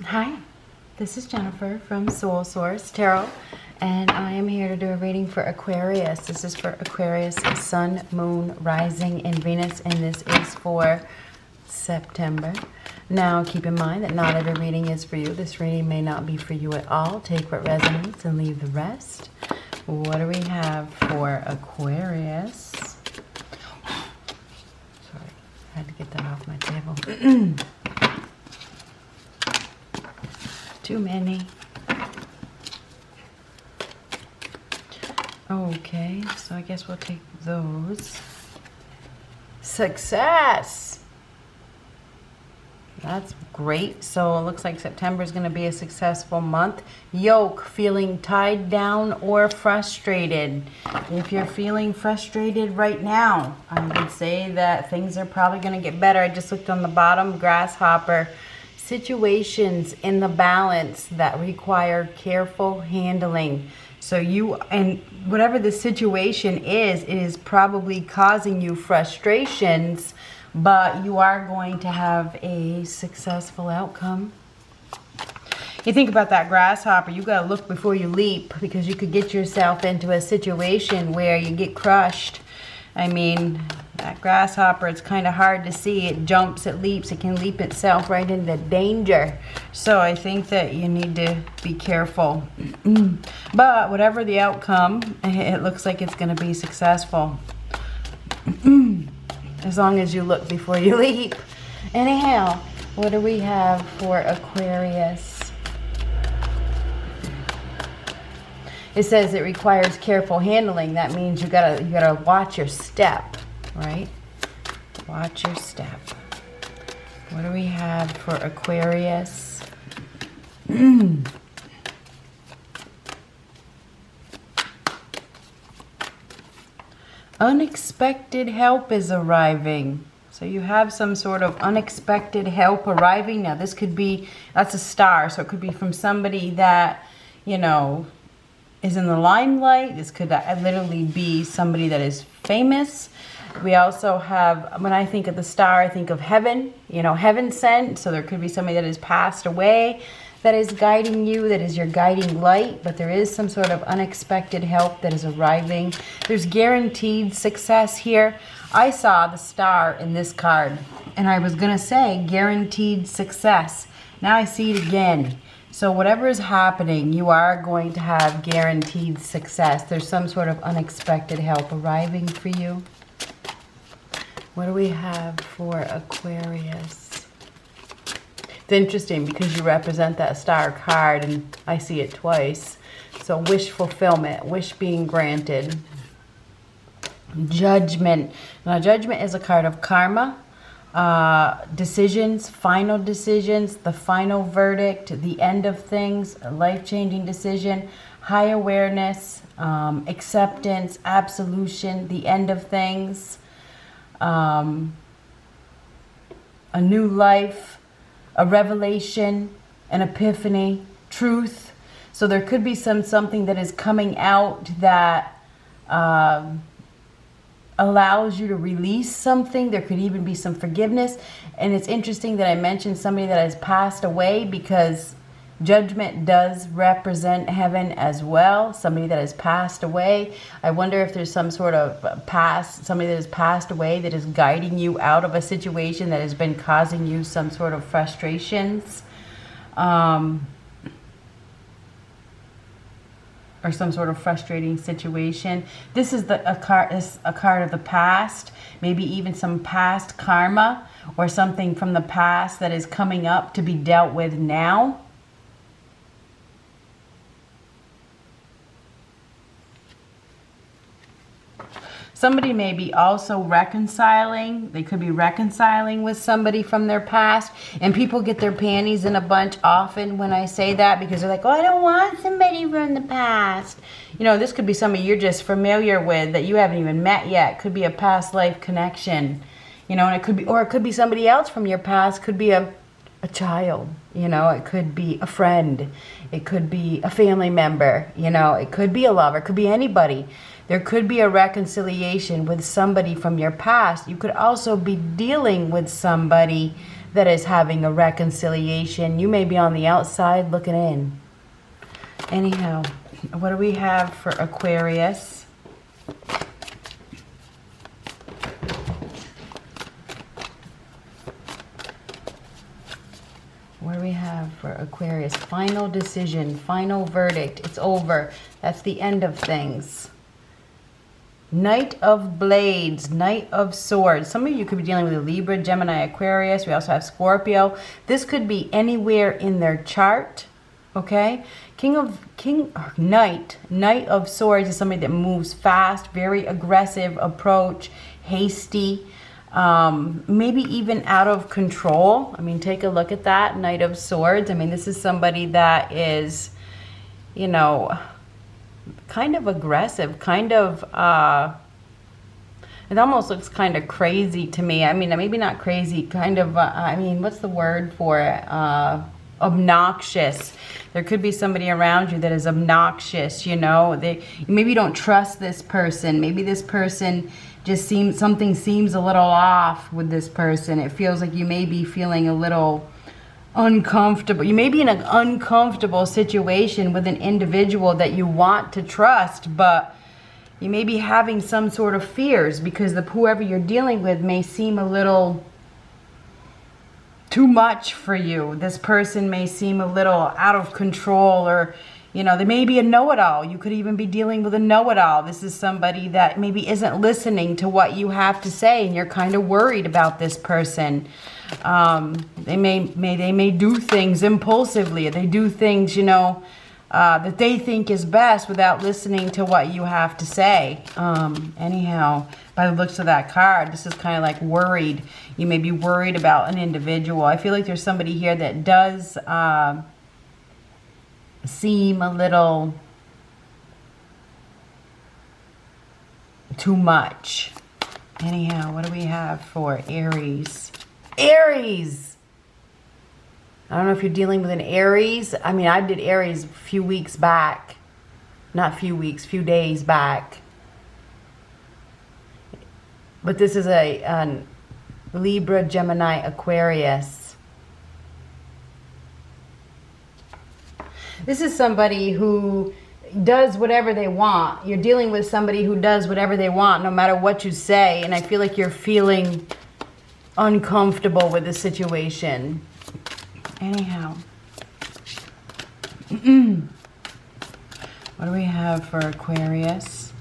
Hi, this is Jennifer from Soul Source Tarot, and I am here to do a reading for Aquarius. This is for Aquarius, Sun, Moon, Rising, and Venus, and this is for September. Now, keep in mind that not every reading is for you. This reading may not be for you at all. Take what resonates and leave the rest. What do we have for Aquarius? Sorry, I had to get that off my table. Too many. Okay, so I guess we'll take those. Success! That's great. So it looks like September is going to be a successful month. Yoke, feeling tied down or frustrated. If you're feeling frustrated right now, I would say that things are probably going to get better. I just looked on the bottom, grasshopper. Situations in the balance that require careful handling. So you, and whatever the situation is, it is probably causing you frustrations, but you are going to have a successful outcome. You think about that grasshopper, you got to look before you leap, because you could get yourself into a situation where you get crushed. I mean, that grasshopper, it's kind of hard to see. It jumps, it leaps, it can leap itself right into danger. So I think that you need to be careful. But whatever the outcome, it looks like it's going to be successful. As long as you look before you leap. Anyhow, what do we have for Aquarius? It says it requires careful handling. That means you gotta watch your step, right? Watch your step. What do we have for Aquarius? Unexpected help is arriving. So you have some sort of unexpected help arriving. Now this could be, that's a star, so it could be from somebody that, you know, is in the limelight. This could literally be somebody that is famous. We also have, when I think of the star, I think of heaven, you know, heaven sent. So there could be somebody that has passed away that is guiding you, that is your guiding light, but there is some sort of unexpected help that is arriving. There's guaranteed success here. I saw the star in this card, and I was gonna say guaranteed success. Now I see it again. So whatever is happening, you are going to have guaranteed success. There's some sort of unexpected help arriving for you. What do we have for Aquarius? It's interesting because you represent that star card, and I see it twice. So wish fulfillment, wish being granted. Judgment. Now judgment is a card of karma. Decisions, final decisions, the final verdict, the end of things, a life-changing decision, high awareness, acceptance, absolution, the end of things, a new life, a revelation, an epiphany, truth. So there could be something that is coming out that allows you to release something. There could even be some forgiveness. And it's interesting that I mentioned somebody that has passed away, because judgment does represent heaven as well. Somebody that has passed away. I wonder if there's some sort of somebody that has passed away that is guiding you out of a situation that has been causing you some sort of frustrations. Or some sort of frustrating situation. This is a card of the past, maybe even some past karma or something from the past that is coming up to be dealt with now. Somebody may be also reconciling. They could be reconciling with somebody from their past. And people get their panties in a bunch often when I say that, because they're like, oh, I don't want somebody from the past. You know, this could be somebody you're just familiar with that you haven't even met yet. Could be a past life connection. You know, and it could be, or it could be somebody else from your past. Could be a child, you know, it could be a friend. It could be a family member, you know, it could be a lover, it could be anybody. There could be a reconciliation with somebody from your past. You could also be dealing with somebody that is having a reconciliation. You may be on the outside looking in. Anyhow, what do we have for Aquarius? What do we have for Aquarius? Final decision, final verdict. It's over. That's the end of things. Knight of Blades, Knight of Swords. Some of you could be dealing with a Libra, Gemini, Aquarius. We also have Scorpio. This could be anywhere in their chart. Okay? Knight of Swords is somebody that moves fast, very aggressive approach, hasty, maybe even out of control. I mean, take a look at that, Knight of Swords. I mean, this is somebody that is, you know, kind of aggressive, kind of, it almost looks kind of crazy to me. I mean, maybe not crazy, kind of, I mean, what's the word for it? Obnoxious. There could be somebody around you that is obnoxious, you know. Maybe you don't trust this person. Maybe this person just something seems a little off with this person. It feels like you may be feeling a little uncomfortable. You may be in an uncomfortable situation with an individual that you want to trust, but you may be having some sort of fears because whoever you're dealing with may seem a little too much for you. This person may seem a little out of control, or, you know, they may be a know-it-all. You could even be dealing with a know-it-all. This is somebody that maybe isn't listening to what you have to say, and you're kind of worried about this person. They may do things impulsively. They do things, you know, that they think is best without listening to what you have to say. Anyhow, by the looks of that card, this is kind of like worried. You may be worried about an individual. I feel like there's somebody here that does seem a little too much. Anyhow, what do we have for Aries? Aries! I don't know if you're dealing with an Aries. I mean, I did Aries a few weeks back. Not few weeks, few days back. But this is a Libra, Gemini, Aquarius. This is somebody who does whatever they want. You're dealing with somebody who does whatever they want, no matter what you say. And I feel like you're feeling uncomfortable with the situation. Anyhow. What do we have for Aquarius?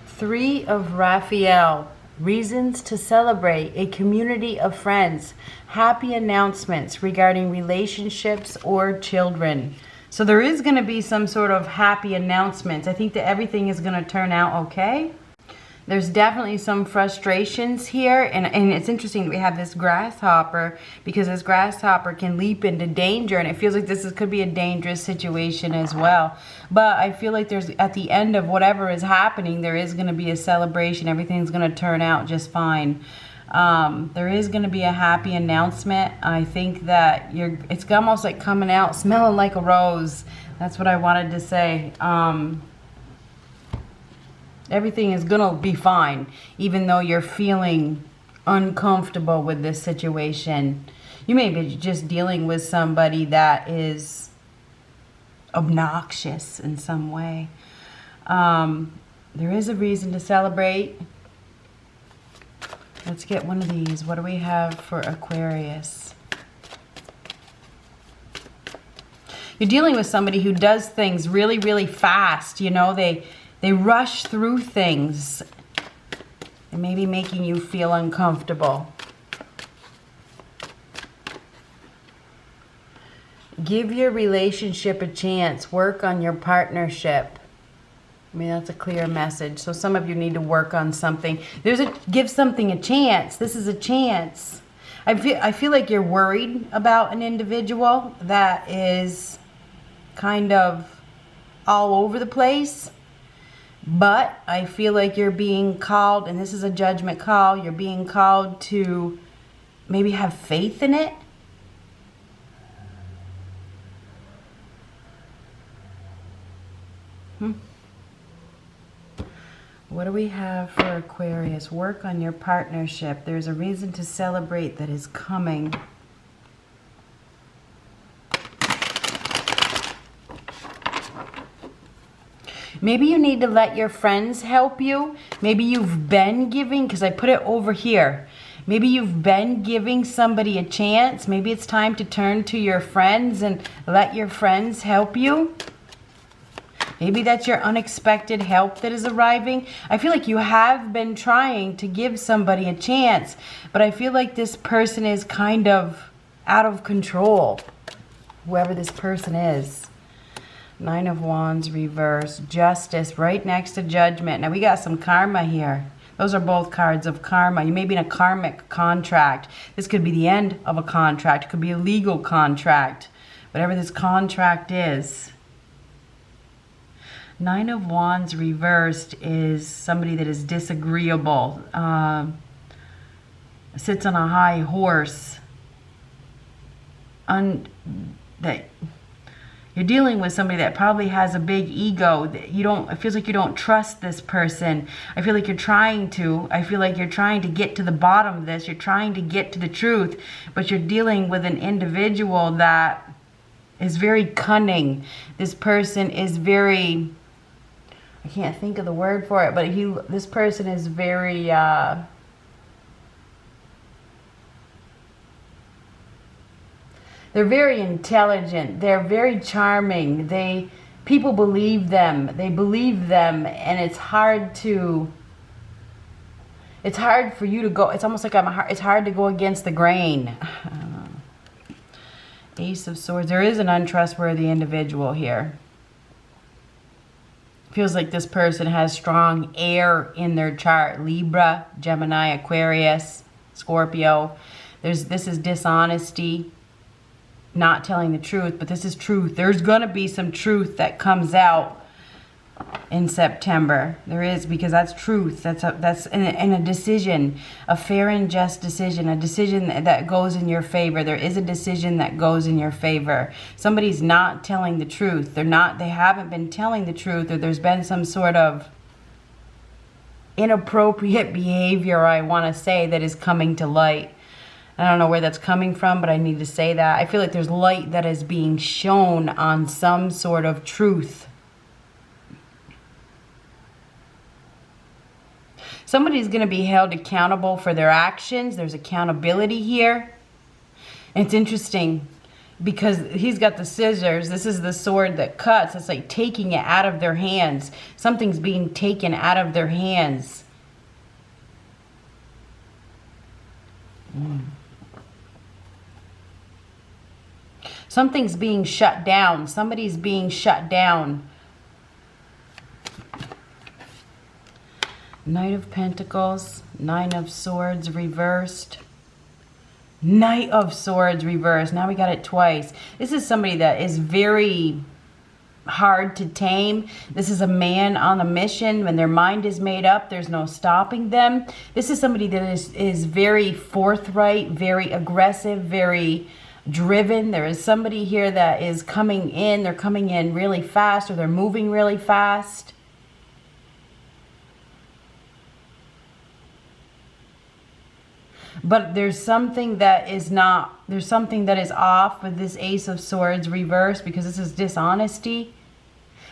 3 of Raphael. Reasons to celebrate. A community of friends. Happy announcements regarding relationships or children. So there is going to be some sort of happy announcements. I think that everything is going to turn out okay. There's definitely some frustrations here, and it's interesting that we have this grasshopper, because this grasshopper can leap into danger, and it feels like could be a dangerous situation as well. But I feel like there's, at the end of whatever is happening, there is going to be a celebration. Everything's going to turn out just fine. There is going to be a happy announcement. I think that it's almost like coming out smelling like a rose. That's what I wanted to say. Everything is going to be fine, even though you're feeling uncomfortable with this situation. You may be just dealing with somebody that is obnoxious in some way. There is a reason to celebrate. Let's get one of these. What do we have for Aquarius? You're dealing with somebody who does things really, really fast. You know, they rush through things and maybe making you feel uncomfortable. Give your relationship a chance. Work on your partnership. I mean, that's a clear message. So some of you need to work on something. Give something a chance. This is a chance. I feel like you're worried about an individual that is kind of all over the place. But I feel like you're being called, and this is a judgment call, you're being called to maybe have faith in it. What do we have for Aquarius? Work on your partnership. There's a reason to celebrate that is coming. Maybe you need to let your friends help you. Maybe you've been giving, because I put it over here. Maybe you've been giving somebody a chance. Maybe it's time to turn to your friends and let your friends help you. Maybe that's your unexpected help that is arriving. I feel like you have been trying to give somebody a chance, but I feel like this person is kind of out of control. Whoever this person is. Nine of Wands reverse, Justice right next to Judgment. Now we got some karma here. Those are both cards of karma. You may be in a karmic contract. This could be the end of a contract. It could be a legal contract. Whatever this contract is. Nine of Wands reversed is somebody that is disagreeable. Sits on a high horse. You're dealing with somebody that probably has a big ego. It feels like you don't trust this person. I feel like you're trying to. I feel like you're trying to get to the bottom of this. You're trying to get to the truth. But you're dealing with an individual that is very cunning. This person is very, I can't think of the word for it, but this person is very, they're very intelligent. They're very charming. People believe them. They believe them, and it's hard for you to go. It's almost like it's hard to go against the grain. I don't know. Ace of Swords. There is an untrustworthy individual here. Feels like this person has strong air in their chart. Libra, Gemini, Aquarius, Scorpio. This is dishonesty. Not telling the truth, but this is truth. There's going to be some truth that comes out in September. There is, because that's truth. That's in a decision, a fair and just decision, a decision that goes in your favor. There is a decision that goes in your favor. Somebody's not telling the truth. They haven't been telling the truth, or there's been some sort of inappropriate behavior, I want to say, that is coming to light. I don't know where that's coming from, but I need to say that. I feel like there's light that is being shown on some sort of truth. Somebody's going to be held accountable for their actions. There's accountability here. And it's interesting because he's got the scissors. This is the sword that cuts. It's like taking it out of their hands. Something's being taken out of their hands. Something's being shut down. Somebody's being shut down. Knight of Pentacles, Nine of Swords reversed. Knight of Swords reversed. Now we got it twice. This is somebody that is very hard to tame. This is a man on a mission. When their mind is made up, there's no stopping them. This is somebody that is very forthright, very aggressive, very driven. There is somebody here that is coming in. They're coming in really fast, or they're moving really fast. But there's something that is not, there's something that is off with this Ace of Swords reverse, because this is dishonesty.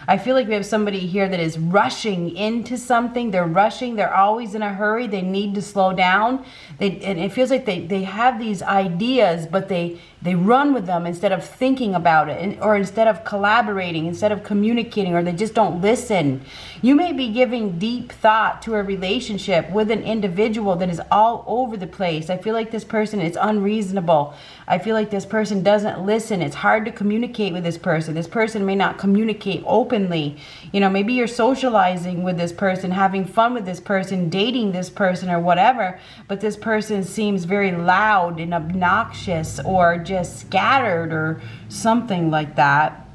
I feel like we have somebody here that is rushing into something. They're rushing. They're always in a hurry. They need to slow down. And it feels like they have these ideas, but they run with them instead of thinking about it, or instead of collaborating, instead of communicating, or they just don't listen. You may be giving deep thought to a relationship with an individual that is all over the place. I feel like this person is unreasonable. I feel like this person doesn't listen. It's hard to communicate with this person. This person may not communicate openly. You know, maybe you're socializing with this person, having fun with this person, dating this person or whatever, but this person seems very loud and obnoxious, or just scattered or something like that.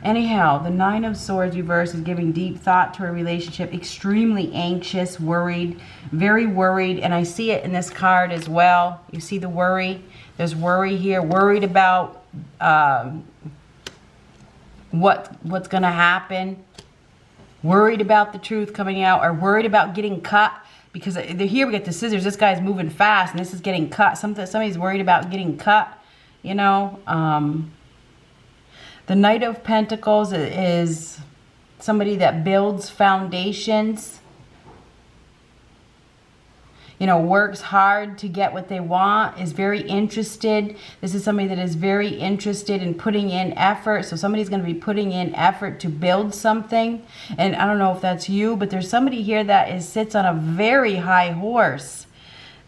Anyhow, the Nine of Swords reverse is giving deep thought to a relationship, extremely anxious, worried, very worried. And I see it in this card as well. You see the worry? There's worry here, worried about what's going to happen. worried about the truth coming out, or worried about getting cut. Because here we get the scissors. This guy's moving fast, and this is getting cut. Somebody's worried about getting cut, you know. The Knight of Pentacles is somebody that builds foundations. You know, works hard to get what they want, is very interested. This is somebody that is very interested in putting in effort. So somebody's going to be putting in effort to build something. And I don't know if that's you, but there's somebody here that sits on a very high horse.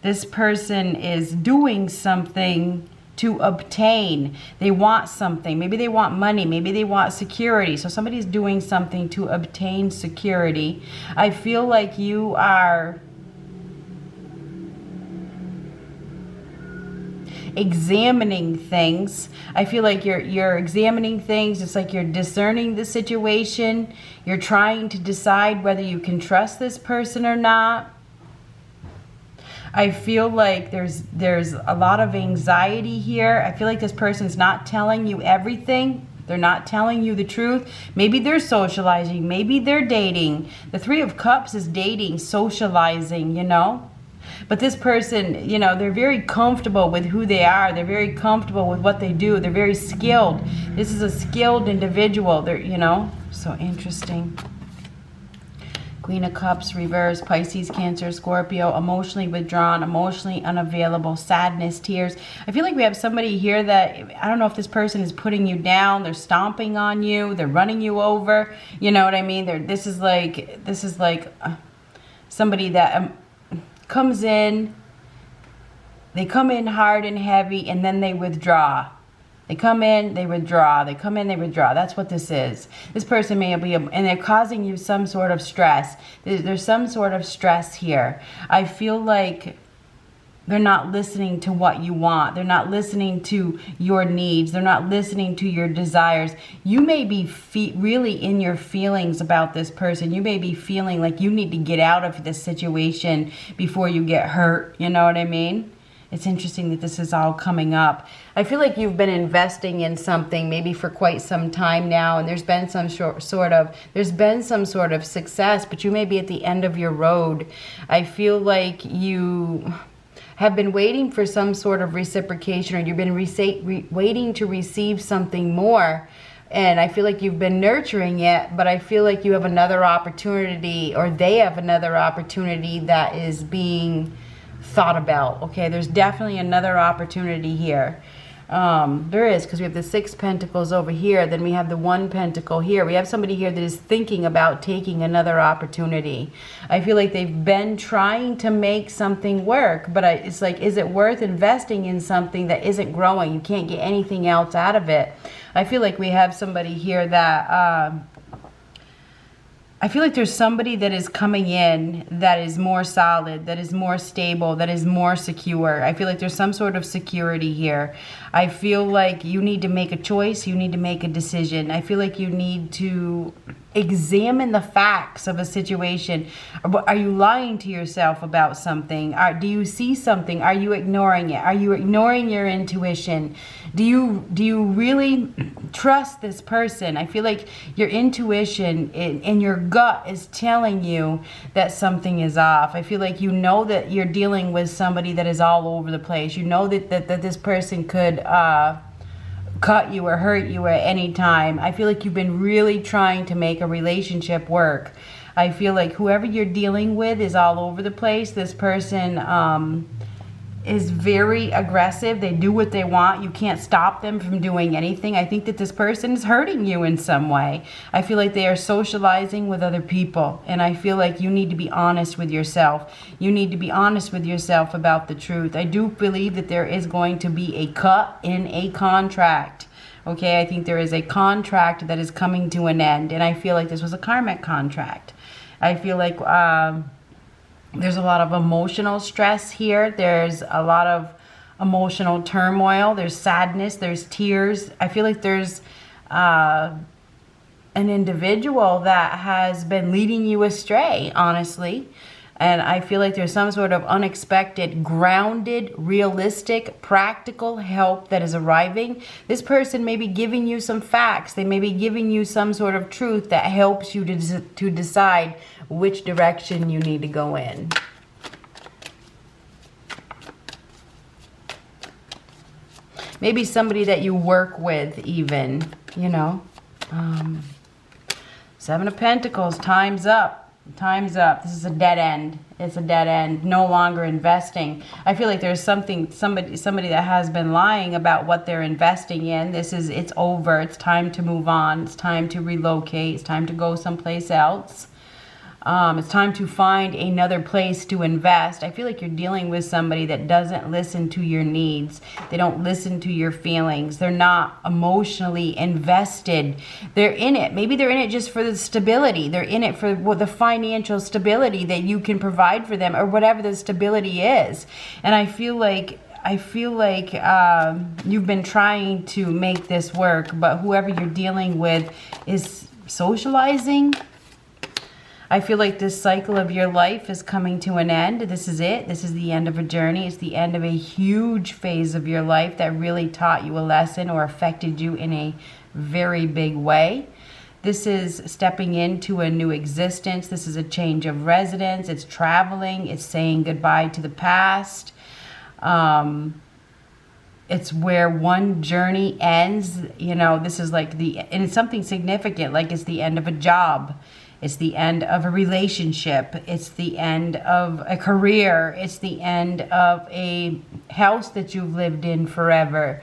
This person is doing something to obtain. They want something. Maybe they want money. Maybe they want security. So somebody's doing something to obtain security. I feel like you are examining things. I feel like you're examining things. It's like you're discerning the situation. You're trying to decide whether you can trust this person or not. I feel like there's a lot of anxiety here. I feel like this person's not telling you everything. They're not telling you the truth. Maybe they're socializing. Maybe they're dating. The Three of Cups is dating, socializing, you know. But this person, you know, they're very comfortable with who they are. They're very comfortable with what they do. They're very skilled. This is a skilled individual. They're, you know, so interesting. Queen of Cups, reverse, Pisces, Cancer, Scorpio, emotionally withdrawn, emotionally unavailable, sadness, tears. I feel like we have somebody here that, I don't know if this person is putting you down, they're stomping on you, they're running you over, you know what I mean? This is like somebody that comes in, they come in hard and heavy, and then they withdraw. They come in, they withdraw. They come in, they withdraw. That's what this is. This person may be, and they're causing you some sort of stress. There's some sort of stress here. I feel like they're not listening to what you want. They're not listening to your needs. They're not listening to your desires. You may be really in your feelings about this person. You may be feeling like you need to get out of this situation before you get hurt. You know what I mean? It's interesting that this is all coming up. I feel like you've been investing in something maybe for quite some time now, and there's been some sort of success, but you may be at the end of your road. I feel like you have been waiting for some sort of reciprocation, or you've been waiting to receive something more. And I feel like you've been nurturing it, but I feel like you have another opportunity, or they have another opportunity that is being thought about. Okay, there's definitely another opportunity here. There is, because we have the 6 pentacles over here, then we have the 1 pentacle here. We have somebody here that is thinking about taking another opportunity. I feel like they've been trying to make something work, but it's like, is it worth investing in something that isn't growing? You can't get anything else out of it. I feel like we have somebody here that I feel like there's somebody that is coming in that is more solid, that is more stable, that is more secure. I feel like there's some sort of security here. I feel like you need to make a choice. You need to make a decision. I feel like you need to examine the facts of a situation. Are you lying to yourself about something? Do you see something? Are you ignoring it? Are you ignoring your intuition? Do you really trust this person? I feel like your intuition and your gut is telling you that something is off. I feel like you know that you're dealing with somebody that is all over the place. You know that this person could cut you or hurt you at any time. I feel like you've been really trying to make a relationship work. I feel like whoever you're dealing with is all over the place. This person is very aggressive. They do what they want. You can't stop them from doing anything. I think that this person is hurting you in some way. I feel like they are socializing with other people, and I feel like you need to be honest with yourself. You need to be honest with yourself about the truth. I do believe that there is going to be a cut in a contract. Okay, I think there is a contract that is coming to an end, and I feel like this was a karmic contract. I feel like there's a lot of emotional stress here. There's a lot of emotional turmoil. There's sadness. There's tears. I feel like there's an individual that has been leading you astray, honestly. And I feel like there's some sort of unexpected, grounded, realistic, practical help that is arriving. This person may be giving you some facts. They may be giving you some sort of truth that helps you to decide which direction you need to go in. Maybe somebody that you work with even, you know. Seven of Pentacles, time's up. Time's up. This is a dead end. It's a dead end. No longer investing. I feel like there's somebody that has been lying about what they're investing in. It's over. It's time to move on. It's time to relocate. It's time to go someplace else. It's time to find another place to invest. I feel like you're dealing with somebody that doesn't listen to your needs. They don't listen to your feelings. They're not emotionally invested. They're in it. Maybe they're in it just for the stability. They're in it for the financial stability that you can provide for them, or whatever the stability is. And I feel like you've been trying to make this work, but whoever you're dealing with is socializing. I feel like this cycle of your life is coming to an end. This is it. This is the end of a journey. It's the end of a huge phase of your life that really taught you a lesson or affected you in a very big way. This is stepping into a new existence. This is a change of residence. It's traveling. It's saying goodbye to the past. It's where one journey ends. You know, this is like and it's something significant, like it's the end of a job. It's the end of a relationship. It's the end of a career. It's the end of a house that you've lived in forever.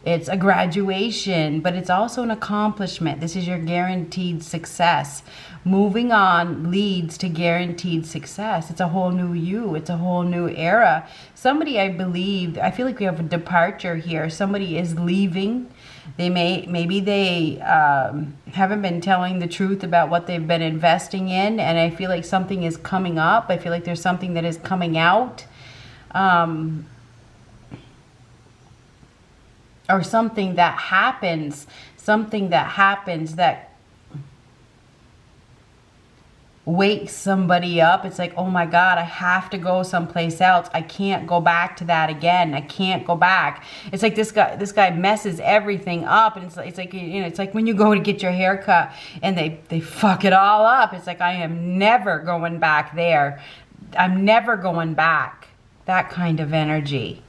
It's a graduation, but it's also an accomplishment. This is your guaranteed success. Moving on leads to guaranteed success. It's a whole new you. It's a whole new era. Somebody, I feel like we have a departure here. Somebody is leaving. Maybe they haven't been telling the truth about what they've been investing in, and I feel like something is coming up. I feel like there's something that is coming out, or something that happens that wakes somebody up. It's like, oh my God, I have to go someplace else. I can't go back to that again. I can't go back. It's like this guy messes everything up, and it's like you know, it's like when you go to get your hair cut and they fuck it all up. It's like, I am never going back there. I'm never going back. That kind of energy.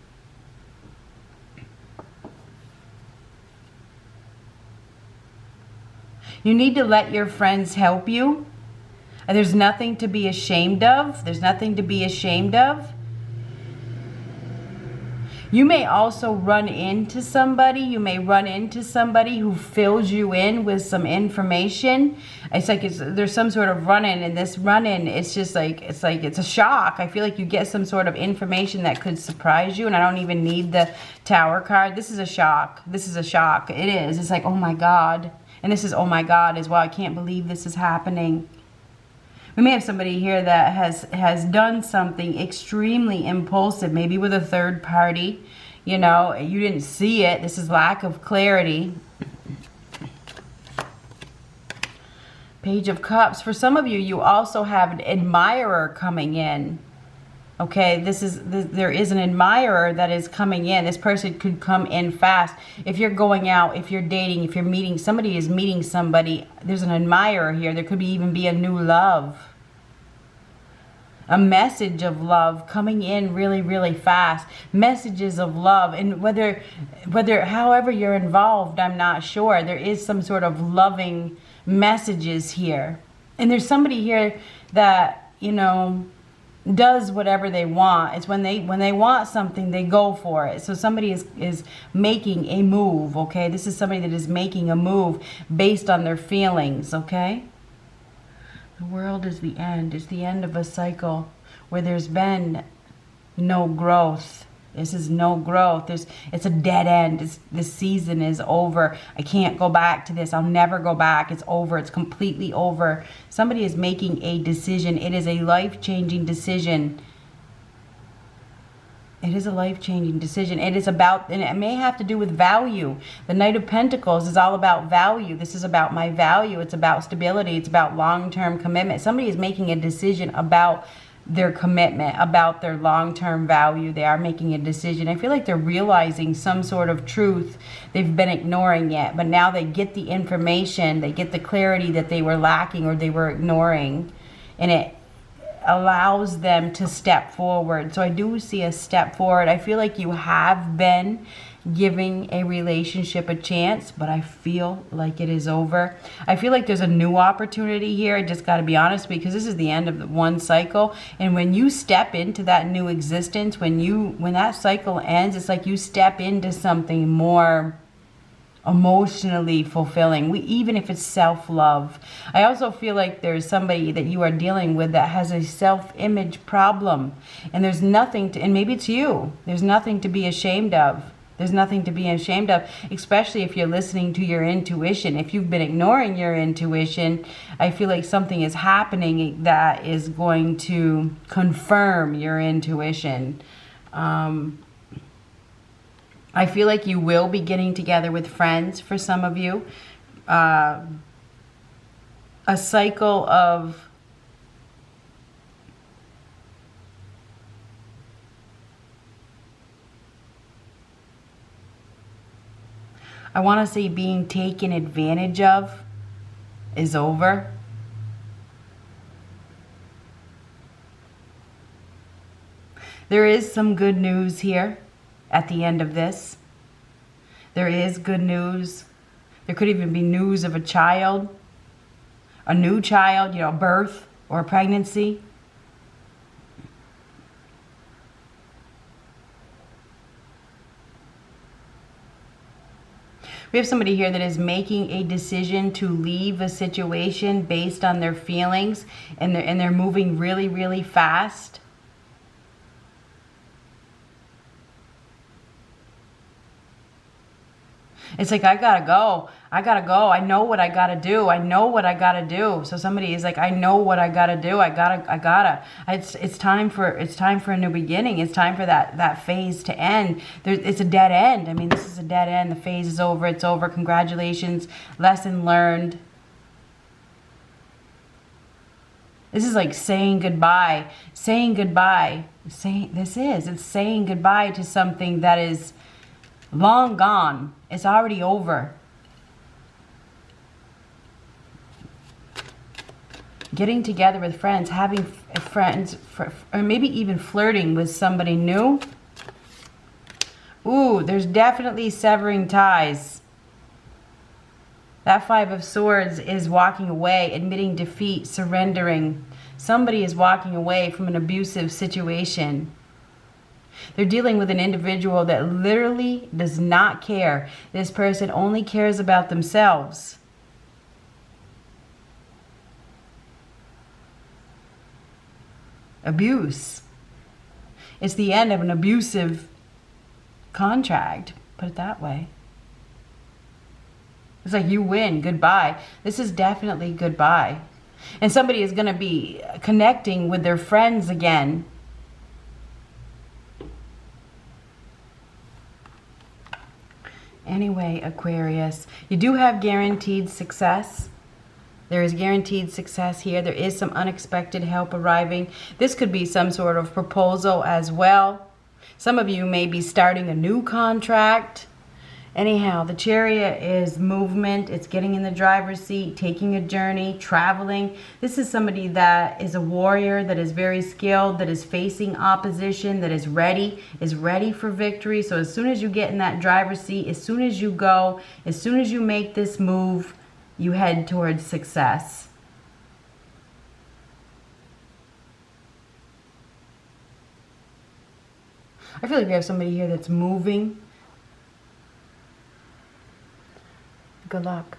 You need to let your friends help you. And there's nothing to be ashamed of. There's nothing to be ashamed of. You may also run into somebody. You may run into somebody who fills you in with some information. It's like there's some sort of run-in, and this run-in, it's a shock. I feel like you get some sort of information that could surprise you, and I don't even need the Tower card. This is a shock. This is a shock. It is. It's like, oh my God. And this is, oh my God, as well. I can't believe this is happening. We may have somebody here that has done something extremely impulsive, maybe with a third party. You know, you didn't see it. This is lack of clarity. Page of Cups. For some of you, you also have an admirer coming in. Okay, there is an admirer that is coming in. This person could come in fast. If you're going out, if you're dating, if you're meeting, somebody is meeting somebody, there's an admirer here. There could even be a new love. A message of love coming in really, really fast. Messages of love. And whether however you're involved, I'm not sure. There is some sort of loving messages here. And there's somebody here that, you know, does whatever they want. It's when they want something, they go for it. So somebody is making a move, okay? This is somebody that is making a move based on their feelings, okay? The world is the end. It's the end of a cycle where there's been no growth. This is no growth. It's a dead end. This season is over. I can't go back to this. I'll never go back. It's over. It's completely over. Somebody is making a decision. It is a life-changing decision. It is a life-changing decision. It is about, and it may have to do with value. The Knight of Pentacles is all about value. This is about my value. It's about stability. It's about long-term commitment. Somebody is making a decision about their commitment, about their long-term value. They are making a decision. I feel like they're realizing some sort of truth they've been ignoring it, but now they get the information, they get the clarity that they were lacking or they were ignoring, and it allows them to step forward. So I do see a step forward. I feel like you have been giving a relationship a chance, but I feel like it is over. I feel like there's a new opportunity here. I just got to be honest, because this is the end of the one cycle, and when you step into that new existence, when that cycle ends, it's like you step into something more emotionally fulfilling, even if it's self-love. I also feel like there's somebody that you are dealing with that has a self-image problem, and there's nothing to, and maybe it's you, there's nothing to be ashamed of. There's nothing to be ashamed of, especially if you're listening to your intuition. If you've been ignoring your intuition, I feel like something is happening that is going to confirm your intuition. I feel like you will be getting together with friends for some of you. A cycle of I want to say being taken advantage of is over. There is some good news here at the end of this. There is good news. There could even be news of a child, a new child, birth or pregnancy. We have somebody here that is making a decision to leave a situation based on their feelings, and they're moving really, really fast. It's like, I gotta go. I know what I gotta do. So somebody is like, I know what I gotta do. It's time for a new beginning. It's time for that phase to end. It's a dead end. I mean, this is a dead end. The phase is over. It's over. Congratulations. Lesson learned. This is like saying goodbye. It's saying goodbye to something that is long gone. It's already over. Getting together with friends, having friends, or maybe even flirting with somebody new. Ooh, there's definitely severing ties. That Five of Swords is walking away, admitting defeat, surrendering. Somebody is walking away from an abusive situation. They're dealing with an individual that literally does not care. This person only cares about themselves. Abuse. It's the end of an abusive contract. Put it that way. It's like you win. Goodbye. This is definitely goodbye. And somebody is going to be connecting with their friends again. Anyway, Aquarius, you do have guaranteed success. There is guaranteed success here. There is some unexpected help arriving. This could be some sort of proposal as well. Some of you may be starting a new contract. Anyhow, the Chariot is movement. It's getting in the driver's seat, taking a journey, traveling. This is somebody that is a warrior, that is very skilled, that is facing opposition, that is ready for victory. So as soon as you get in that driver's seat, as soon as you go, as soon as you make this move, you head towards success. I feel like we have somebody here that's moving. Good luck.